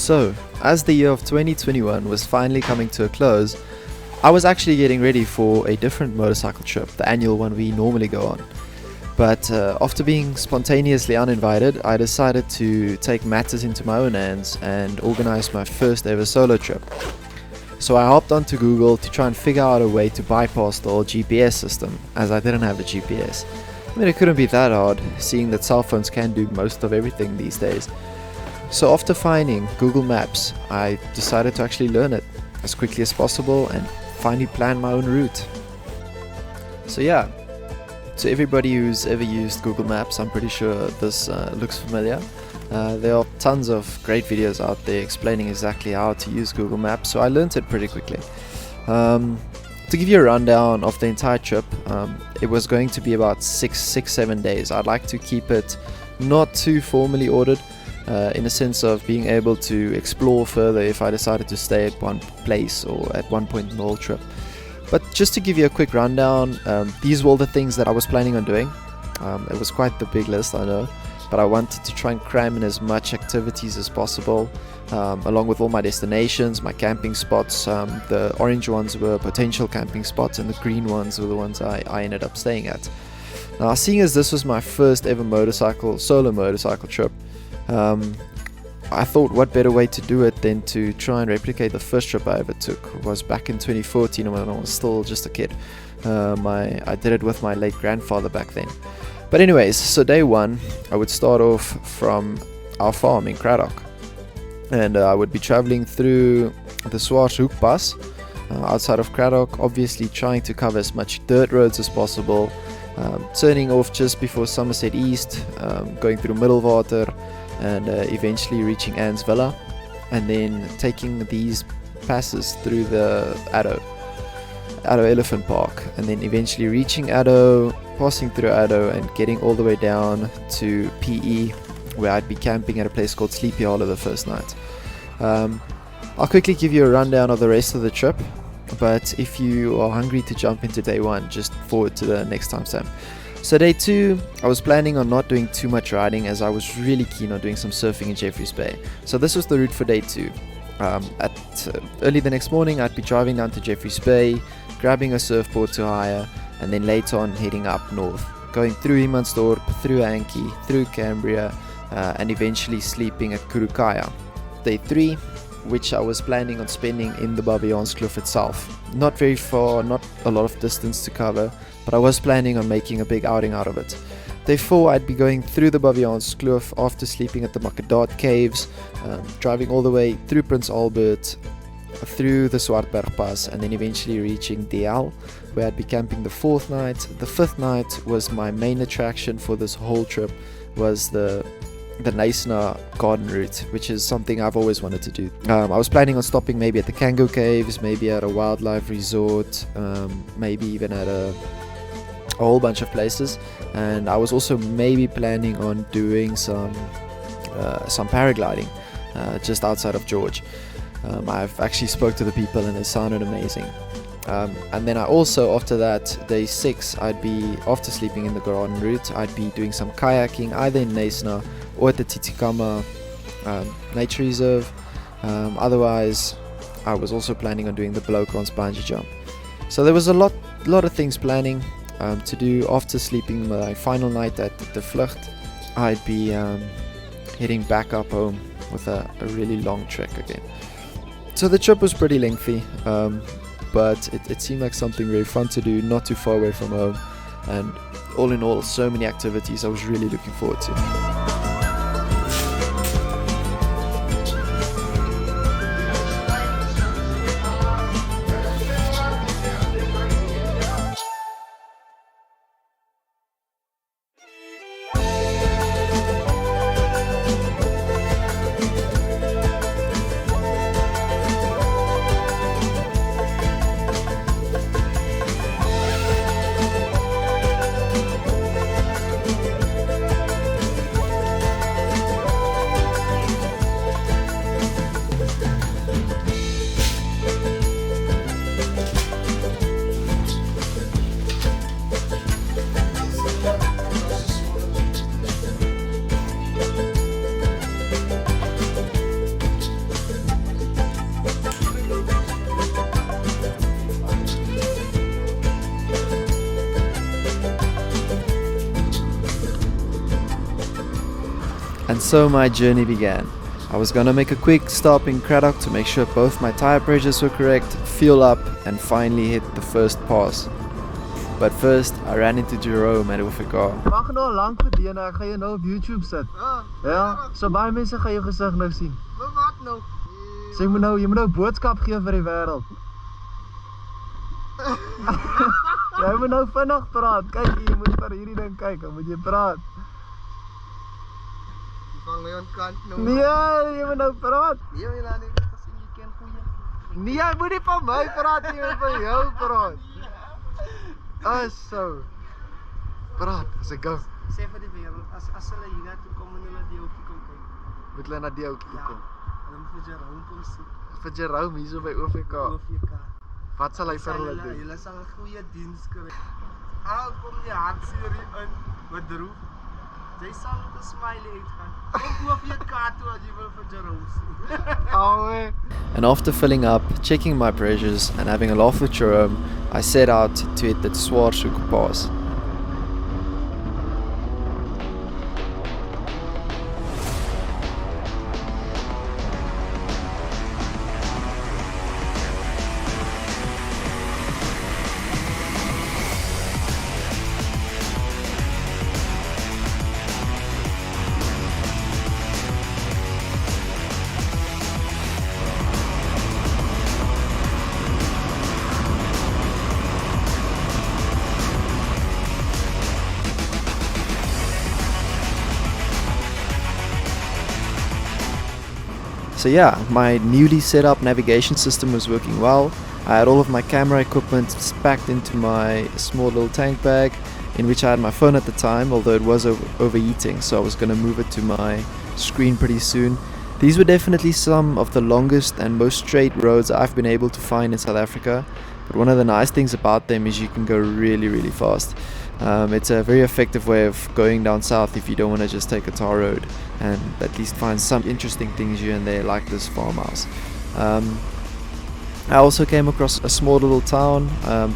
So, as the year of 2021 was finally coming to a close, I was actually getting ready for a different motorcycle trip, the annual one we normally go on. But after being spontaneously uninvited, I decided to take matters into my own hands and organize my first ever solo trip. So I hopped onto Google to try and figure out a way to bypass the old GPS system, as I didn't have a GPS. I mean, it couldn't be that hard, seeing that cell phones can do most of everything these days. So after finding Google Maps, I decided to actually learn it as quickly as possible and finally plan my own route. So yeah, to everybody who's ever used Google Maps, I'm pretty sure this looks familiar. There are tons of great videos out there explaining exactly how to use Google Maps, so I learned it pretty quickly. To give you a rundown of the entire trip, it was going to be about 6-7 days. I'd like to keep it not too formally ordered, in a sense of being able to explore further if I decided to stay at one place or at one point in the whole trip. But just to give you a quick rundown, these were all the things that I was planning on doing. It was quite the big list, I know, but I wanted to try and cram in as much activities as possible, along with all my destinations, my camping spots. The orange ones were potential camping spots and the green ones were the ones I ended up staying at. Now, seeing as this was my first ever solo motorcycle trip, I thought what better way to do it than to try and replicate the first trip I ever took. Was back in 2014 when I was still just a kid. I did it with my late grandfather back then. But anyways, so day one, I would start off from our farm in Cradock. And I would be traveling through the Swaershoek Pass outside of Cradock, obviously trying to cover as much dirt roads as possible, turning off just before Somerset East, going through Middelwater, and eventually reaching Anne's Villa, and then taking these passes through the Addo Elephant Park, and then eventually reaching Addo, passing through Addo and getting all the way down to PE, where I'd be camping at a place called Sleepy Hollow the first night. I'll quickly give you a rundown of the rest of the trip, but if you are hungry to jump into day one, just forward to the next timestamp. So day two, I was planning on not doing too much riding, as I was really keen on doing some surfing in Jeffreys Bay. So this was the route for day two. Early the next morning, I'd be driving down to Jeffreys Bay, grabbing a surfboard to hire, and then later on heading up north, going through Imansdorp, through Anki, through Cambria, and eventually sleeping at Kurukaya. Day three, which I was planning on spending in the Baviaanskloof itself. Not very far, not a lot of distance to cover, but I was planning on making a big outing out of it. Day 4, I'd be going through the Baviaanskloof after sleeping at the Makkedaat Caves, driving all the way through Prince Albert, through the Swartberg Pass, and then eventually reaching DL, where I'd be camping the 4th night. The 5th night was my main attraction for this whole trip, was the Knysna garden route, which is something I've always wanted to do. I was planning on stopping maybe at the Kango Caves, maybe at a wildlife resort, maybe even at a whole bunch of places, and I was also maybe planning on doing some paragliding just outside of George. I've actually spoke to the people and they sounded amazing. And then I also, after that, day 6, after sleeping in the garden route, I'd be doing some kayaking either in Knysna or at the Titikama Nature Reserve. Otherwise, I was also planning on doing the Blowkrans bungee jump. So there was a lot of things planning to do. After sleeping my final night at the Vlucht, I'd be heading back up home with a really long trek again. So the trip was pretty lengthy, but it seemed like something very fun to do, not too far away from home, and all in all, so many activities I was really looking forward to. And so my journey began. I was gonna make a quick stop in Craddock to make sure both my tire pressures were correct, fuel up, and finally hit the first pass. But first, I ran into Jerome at Uitenhage. Mag nou lang verdien, ek gaan jou nou op YouTube sit. Ja, so baie mense gaan jou gesig nou sien. Maar wat nou? So jy moet nou boodskap gee vir die wêreld. Jy moet nou vinnig praat. Kyk, jy moet vir hierdie ding kyk, dan moet jy praat. Jy vang my aan kant nou. Nee, jy moet nou praat. Nee, jy laat nie gesien jy ken goeie. Nee, jy moet nie van my praat nie, jy moet van jou praat. So. Praat, as ek go. Sê vir die wêreld, as hulle hier na toe kom en hulle die ouetjie kom kyk. Moet hulle na die ouetjie kom. Hulle moet vir Jerome kom sien. Vir Jerome hier so by OVK. OVK. Wat sal hy vir hulle doen? Hulle sal 'n goeie diens kry. Al kom die hartseer in met droef. Jy sal met 'n smiley uitgaan. Kom OVK toe as jy wil vir Jerome sien. Alwe. And after filling up, checking my pressures, and having a laugh with Jerome, I set out to hit the Swaershoek Pass. So yeah, my newly set up navigation system was working well. I had all of my camera equipment packed into my small little tank bag, in which I had my phone at the time, although it was overheating, so I was going to move it to my screen pretty soon. These were definitely some of the longest and most straight roads I've been able to find in South Africa, but one of the nice things about them is you can go really fast. It's a very effective way of going down south if you don't want to just take a tar road and at least find some interesting things here and there, like this farmhouse. I also came across a small little town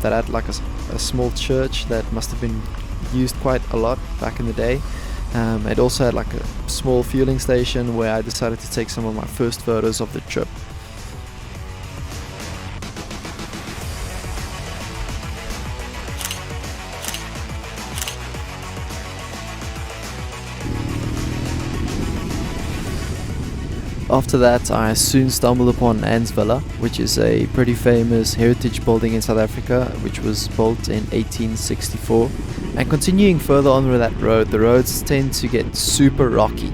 that had like a small church that must have been used quite a lot back in the day. It also had like a small fueling station where I decided to take some of my first photos of the trip. After that, I soon stumbled upon Anne's Villa, which is a pretty famous heritage building in South Africa, which was built in 1864. And continuing further on with that road, the roads tend to get super rocky.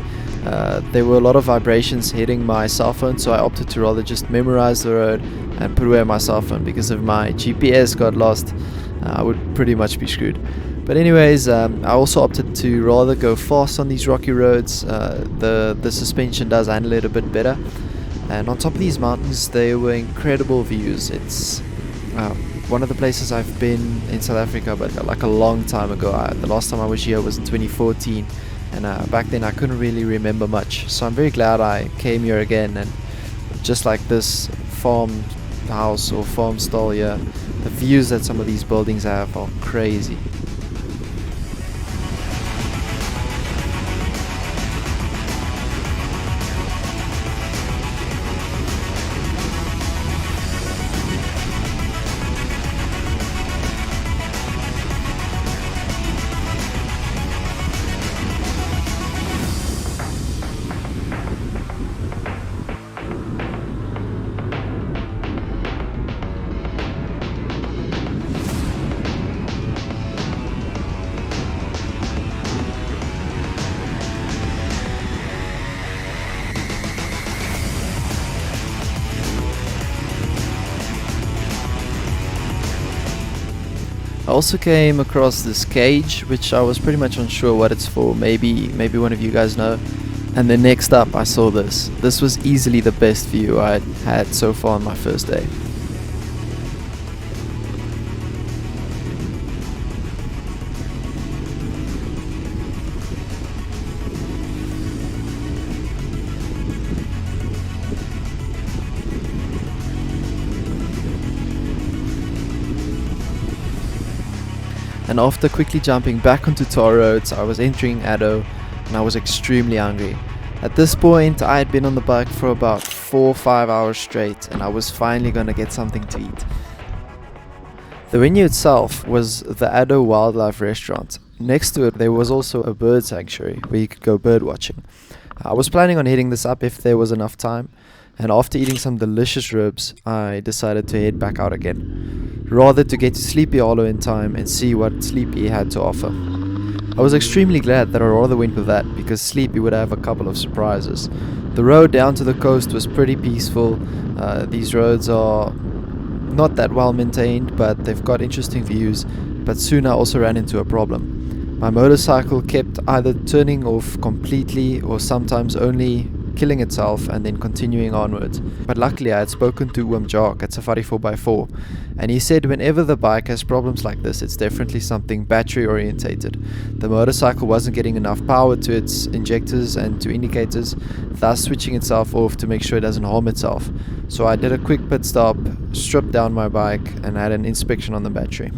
There were a lot of vibrations hitting my cell phone, so I opted to rather just memorize the road and put away my cell phone, because if my GPS got lost, I would pretty much be screwed. But anyways, I also opted to rather go fast on these rocky roads. The suspension does handle it a bit better. And on top of these mountains, there were incredible views. It's one of the places I've been in South Africa, but like a long time ago. The last time I was here was in 2014, and back then I couldn't really remember much. So I'm very glad I came here again, and just like this farmhouse or farm style here, the views that some of these buildings have are crazy. I also came across this cage, which I was pretty much unsure what it's for. Maybe one of you guys know. And then next up I saw this. This was easily the best view I had so far on my first day. And after quickly jumping back onto tar roads, I was entering Addo, and I was extremely hungry. At this point, I had been on the bike for about 4 or 5 hours straight, and I was finally gonna get something to eat. The venue itself was the Addo Wildlife Restaurant. Next to it, there was also a bird sanctuary where you could go bird watching. I was planning on hitting this up if there was enough time, and after eating some delicious ribs, I decided to head back out again, rather to get to Sleepy Hollow in time and see what Sleepy had to offer. I was extremely glad that I rather went with that, because Sleepy would have a couple of surprises. The road down to the coast was pretty peaceful. These roads are not that well maintained, but they've got interesting views. But soon I also ran into a problem. My motorcycle kept either turning off completely or sometimes only killing itself and then continuing onwards. But luckily I had spoken to Jock at Safari 4x4, and he said whenever the bike has problems like this, it's definitely something battery orientated. The motorcycle wasn't getting enough power to its injectors and to indicators, thus switching itself off to make sure it doesn't harm itself. So I did a quick pit stop, stripped down my bike, and had an inspection on the battery.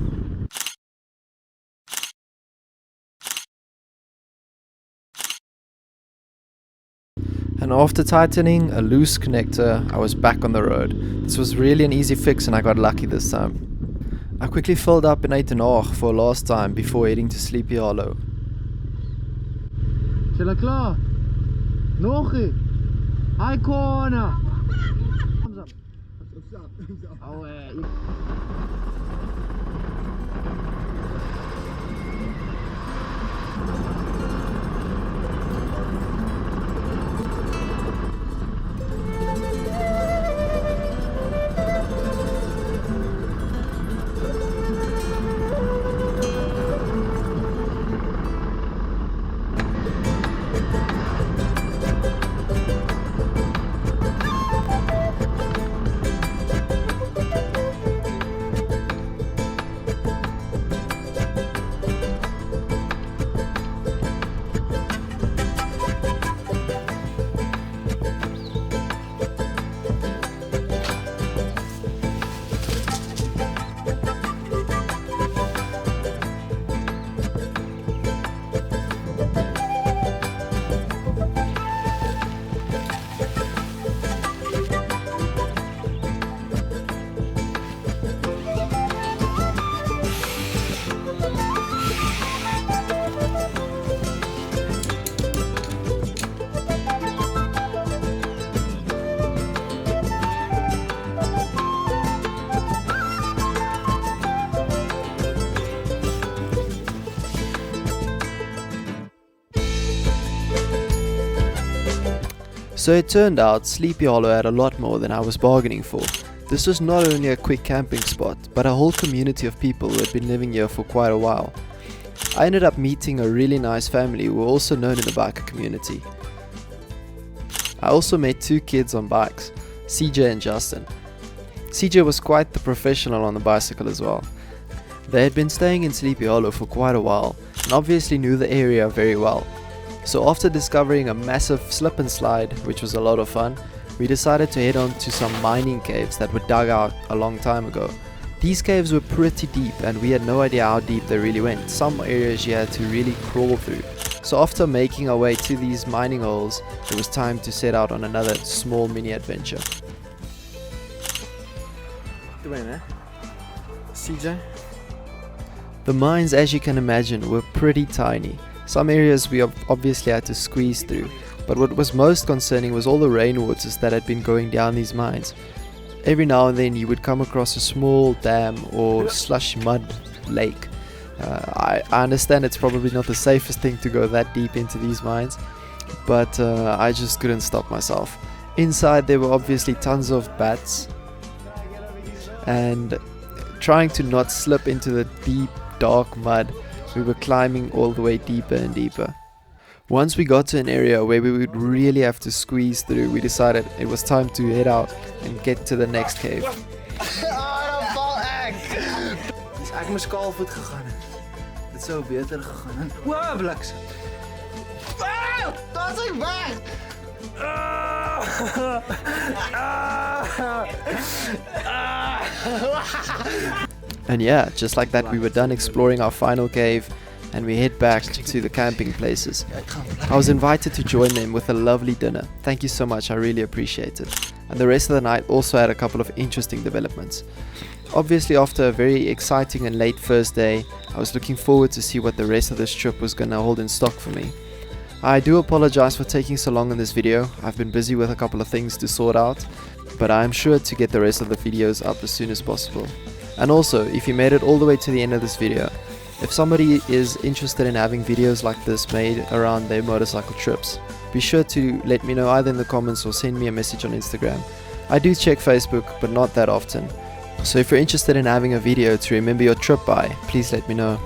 And after tightening a loose connector, I was back on the road. This was really an easy fix and I got lucky this time. I quickly filled up in Uitenhage for a last time before heading to Sleepy Hollow. Julle klaar? Nogie? Hi corner. So it turned out Sleepy Hollow had a lot more than I was bargaining for. This was not only a quick camping spot, but a whole community of people who had been living here for quite a while. I ended up meeting a really nice family who were also known in the biker community. I also met 2 kids on bikes, CJ and Justin. CJ was quite the professional on the bicycle as well. They had been staying in Sleepy Hollow for quite a while and obviously knew the area very well. So after discovering a massive slip and slide, which was a lot of fun, we decided to head on to some mining caves that were dug out a long time ago. These caves were pretty deep and we had no idea how deep they really went. Some areas you had to really crawl through. So after making our way to these mining holes, it was time to set out on another small mini adventure. CJ? The mines, as you can imagine, were pretty tiny. Some areas we obviously had to squeeze through, but what was most concerning was all the rainwaters that had been going down these mines. Every now and then you would come across a small dam or slush mud lake. I understand it's probably not the safest thing to go that deep into these mines, but I just couldn't stop myself. Inside there were obviously tons of bats, and trying to not slip into the deep dark mud, we were climbing all the way deeper and deeper. Once we got to an area where we would really have to squeeze through, we decided it was time to head out and get to the next cave. Ek moes kaalvoet gegaan het. Dit sou beter gegaan het. Wow, bliksem. Daar is hy weg. And yeah, just like that we were done exploring our final cave. and we head back to the camping places. I was invited to join them with a lovely dinner. Thank you so much, I really appreciate it. And the rest of the night also had a couple of interesting developments. Obviously, after a very exciting and late first day, I was looking forward to see what the rest of this trip was going to hold in stock for me. I do apologize for taking so long in this video. I've been busy with a couple of things to sort out, but I am sure to get the rest of the videos up as soon as possible. And also, if you made it all the way to the end of this video, if somebody is interested in having videos like this made around their motorcycle trips, be sure to let me know either in the comments or send me a message on Instagram. I do check Facebook, but not that often. So if you're interested in having a video to remember your trip by, please let me know.